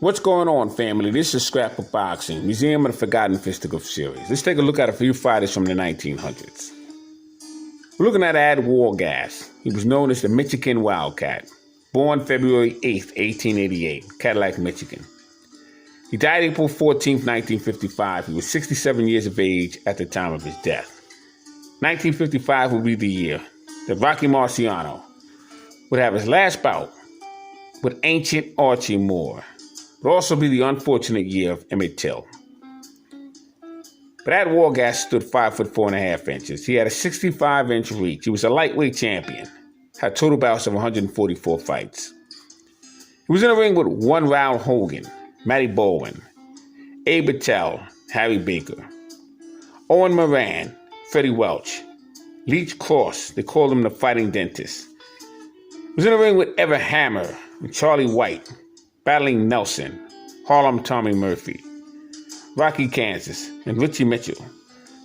What's going on, family? This is Scrapbook Boxing, Museum of the Forgotten Fisticuffs series. Let's take a look at a few fighters from the 1900s. We're looking at Ad Wargas. He was known as the Michigan Wildcat. Born February 8th, 1888, Cadillac, Michigan. He died April 14th, 1955. He was 67 years of age at the time of his death. 1955 will be the year that Rocky Marciano would have his last bout with ancient Archie Moore. It would also be the unfortunate year of Emmett Till. But Ad Wargas stood 5'4.5". He had a 65-inch reach. He was a lightweight champion. Had total bouts of 144 fights. He was in the ring with One Round Hogan, Matty Bowen, Abe Attell, Harry Baker, Owen Moran, Freddie Welch, Leech Cross, they called him the Fighting Dentist. He was in the ring with Ever Hammer and Charlie White, battling Nelson, Harlem Tommy Murphy, Rocky Kansas, and Richie Mitchell,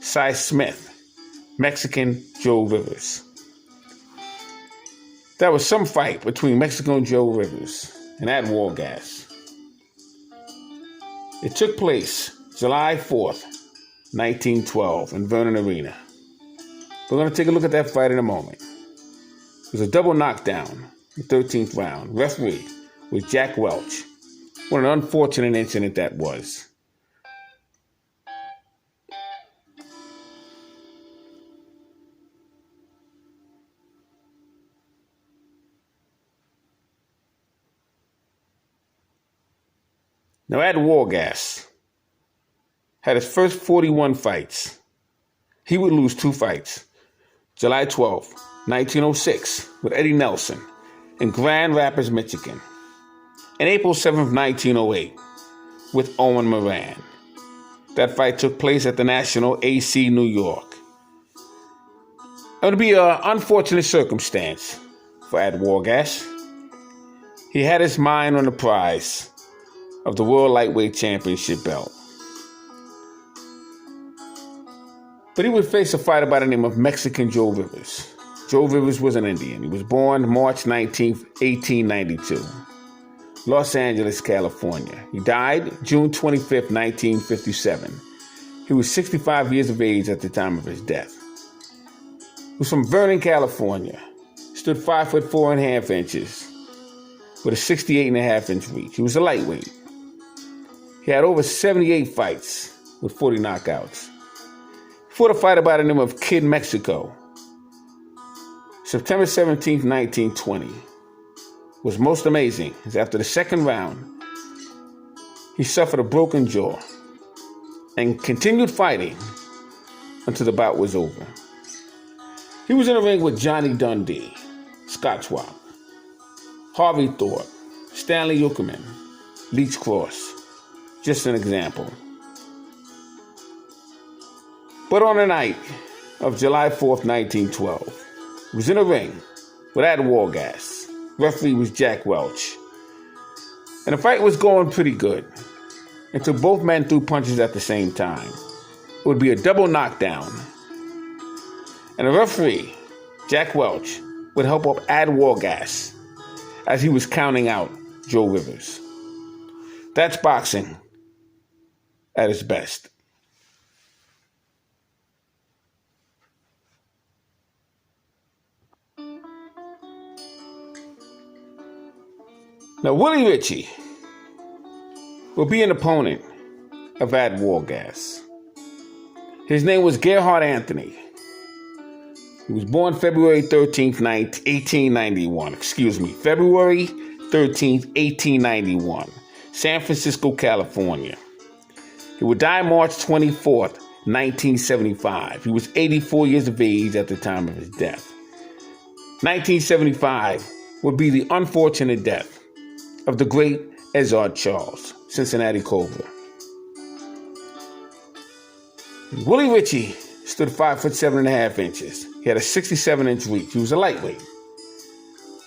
Cy Smith, Mexican Joe Rivers. There was some fight between Mexican Joe Rivers and Ad Wargas. It took place July 4th, 1912 in Vernon Arena. We're going to take a look at that fight in a moment. It was a double knockdown, the 13th round. Referee was Jack Welch. What an unfortunate incident that was. Now, Ad Wargas had his first 41 fights. He would lose 2 fights. July 12, 1906, with Eddie Nelson in Grand Rapids, Michigan. And April 7th, 1908, with Owen Moran. That fight took place at the National AC New York. It would be an unfortunate circumstance for Ad Wargas. He had his mind on the prize of the World Lightweight Championship belt. But he would face a fighter by the name of Mexican Joe Rivers. Joe Rivers was an Indian. He was born March 19th, 1892. Los Angeles, California. He died June 25th, 1957. He was 65 years of age at the time of his death. He was from Vernon, California. Stood 5'4.5" with a 68.5-inch reach. He was a lightweight. He had over 78 fights with 40 knockouts. He fought a fighter by the name of Kid Mexico. September 17th, 1920. Was most amazing is after the second round, he suffered a broken jaw and continued fighting until the bout was over. He was in the ring with Johnny Dundee, Scott Schwab, Harvey Thorpe, Stanley Yuckerman, Leech Cross, just an example. But on the night of July 4th, 1912, he was in the ring with Ad Wargas. Referee was Jack Welch. And the fight was going pretty good until both men threw punches at the same time. It would be a double knockdown. And the referee, Jack Welch, would help up Ad Wargas as he was counting out Joe Rivers. That's boxing at its best. Now, Willie Ritchie will be an opponent of Ad Wargas. His name was Gerhard Anthony. He was born February 13th, 1891. February 13th, 1891. San Francisco, California. He would die March 24th, 1975. He was 84 years of age at the time of his death. 1975 would be the unfortunate death of the great Ezzard Charles, Cincinnati Cobra. Willie Ritchie stood 5'7.5". He had a 67-inch reach. He was a lightweight.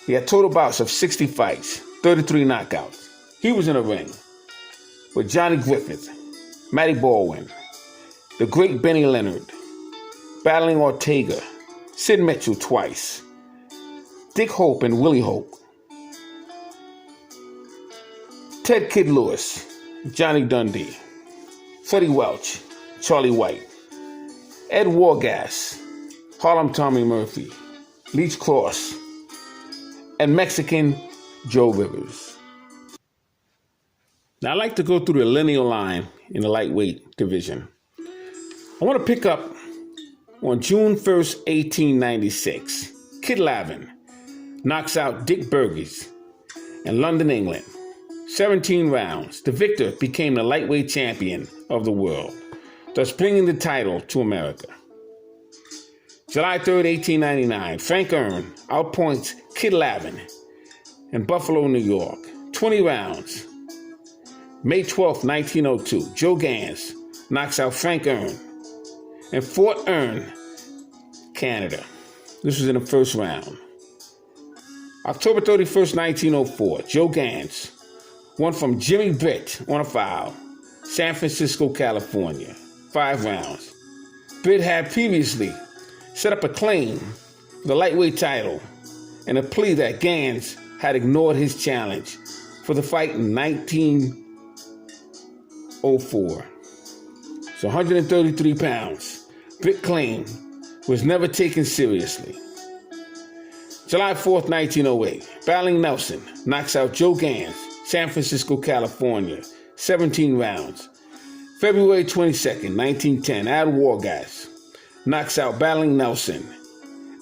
He had total bouts of 60 fights, 33 knockouts. He was in a ring with Johnny Griffith, Matty Bowen, the great Benny Leonard, battling Ortega, Sid Mitchell twice, Dick Hope and Willie Hope, Ted Kid Lewis, Johnny Dundee, Freddie Welch, Charlie White, Ed Wargas, Harlem Tommy Murphy, Leech Cross, and Mexican Joe Rivers. Now, I'd like to go through the lineal line in the lightweight division. I want to pick up on June 1st, 1896. Kid Lavin knocks out Dick Burgess in London, England. 17 rounds. The victor became the lightweight champion of the world, thus bringing the title to America. July 3rd, 1899. Frank Earn outpoints Kid Lavin in Buffalo, New York. 20 rounds. May 12th, 1902. Joe Gans knocks out Frank Earn in Fort Earn, Canada. This was in the first round. October 31st, 1904. Joe Gans won from Jimmy Britt on a foul, San Francisco, California. 5 rounds. Britt had previously set up a claim for the lightweight title and a plea that Gans had ignored his challenge for the fight in 1904. So 133 pounds. Britt claimed was never taken seriously. July 4th, 1908. Battling Nelson knocks out Joe Gans, San Francisco, California. 17 rounds. February 22nd, 1910. Ad Wargas knocks out Battling Nelson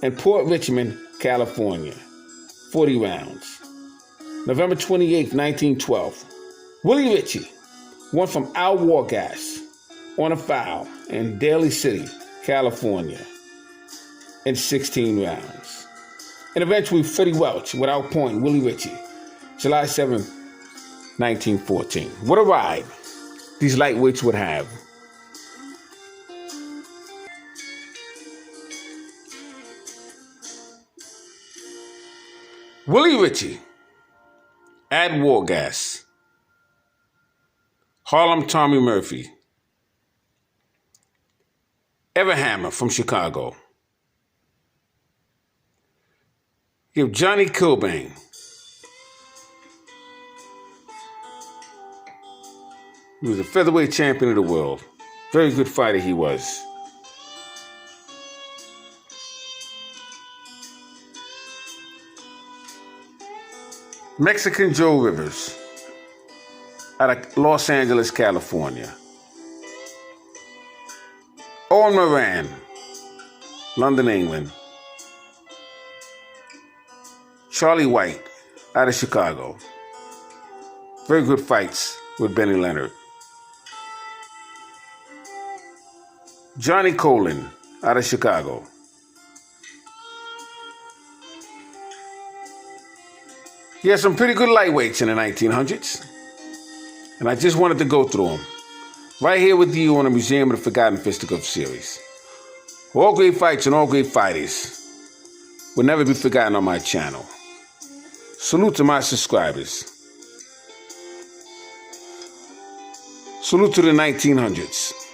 in Port Richmond, California. 40 rounds. November 28th, 1912. Willie Ritchie won from Al Wargas on a foul in Daly City, California, in 16 rounds. And eventually, Freddie Welch would outpoint Willie Ritchie, July 7th, 1914. What a ride these lightweights would have. Willie Ritchie, Ad Wargas, Harlem Tommy Murphy, Everhammer from Chicago. You have Johnny Kilbane, he was a featherweight champion of the world. Very good fighter he was. Mexican Joe Rivers out of Los Angeles, California. Owen Moran, London, England. Charlie White out of Chicago. Very good fights with Benny Leonard. Johnny Colin out of Chicago. He had some pretty good lightweights in the 1900s. And I just wanted to go through them. Right here with you on the Museum of the Forgotten Fisticuffs series. All great fights and all great fighters will never be forgotten on my channel. Salute to my subscribers. Salute to the 1900s.